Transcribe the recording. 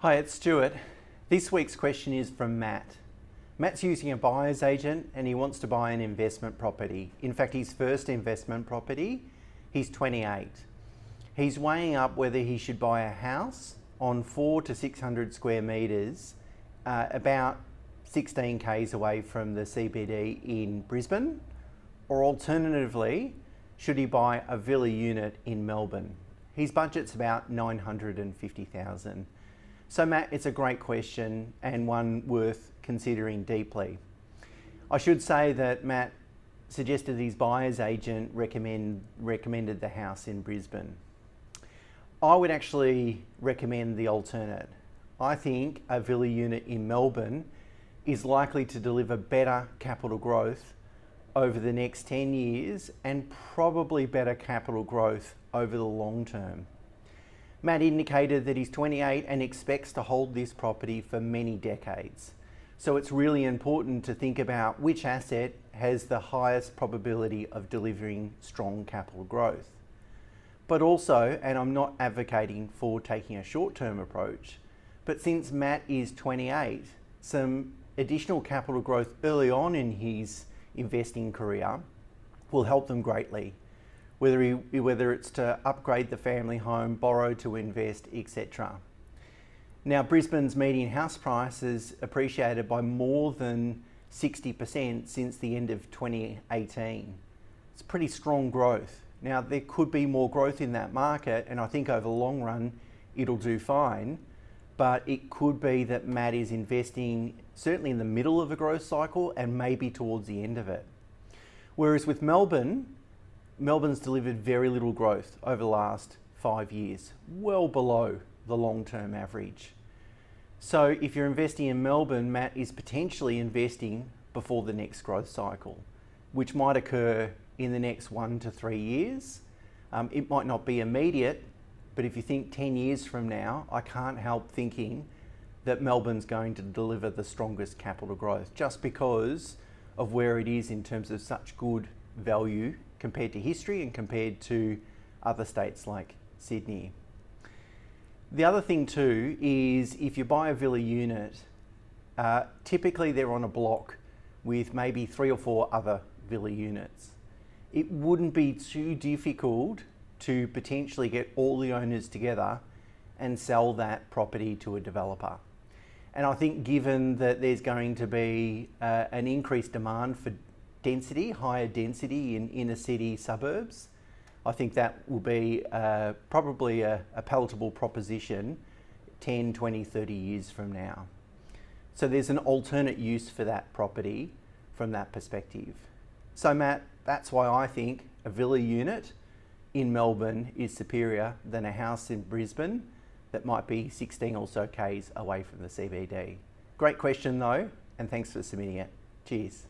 Hi, it's Stuart. This week's question is from Matt. Matt's using a buyer's agent and he wants to buy an investment property. In fact, his first investment property. He's 28. He's weighing up whether he should buy a house on 400 to 600 square metres, about 16 k's away from the CBD in Brisbane, or alternatively, should he buy a villa unit in Melbourne? His budget's about $950,000. So Matt, it's a great question and one worth considering deeply. I should say that Matt suggested his buyer's agent recommended the house in Brisbane. I would actually recommend the alternate. I think a villa unit in Melbourne is likely to deliver better capital growth over the next 10 years and probably better capital growth over the long term. Matt indicated that he's 28 and expects to hold this property for many decades. So it's really important to think about which asset has the highest probability of delivering strong capital growth. But also, and I'm not advocating for taking a short-term approach, but since Matt is 28, some additional capital growth early on in his investing career will help them greatly. Whether it's to upgrade the family home, borrow to invest, etc. Now, Brisbane's median house price has appreciated by more than 60% since the end of 2018. It's pretty strong growth. Now, there could be more growth in that market, and I think over the long run, it'll do fine, but it could be that Matt is investing certainly in the middle of a growth cycle and maybe towards the end of it. Whereas with Melbourne's delivered very little growth over the last 5 years, well below the long-term average. So if you're investing in Melbourne, Matt is potentially investing before the next growth cycle, which might occur in the next 1 to 3 years. It might not be immediate, but if you think 10 years from now, I can't help thinking that Melbourne's going to deliver the strongest capital growth just because of where it is in terms of such good value compared to history and compared to other states like Sydney. The other thing too is if you buy a villa unit, typically they're on a block with maybe 3 or 4 other villa units. It wouldn't be too difficult to potentially get all the owners together and sell that property to a developer. And I think given that there's going to be an increased demand for density, higher density in inner city suburbs, I think that will be probably a palatable proposition 10, 20, 30 years from now. So there's an alternate use for that property from that perspective. So Matt, that's why I think a villa unit in Melbourne is superior than a house in Brisbane that might be 16 or so k's away from the CBD. Great question though, and thanks for submitting it. Cheers.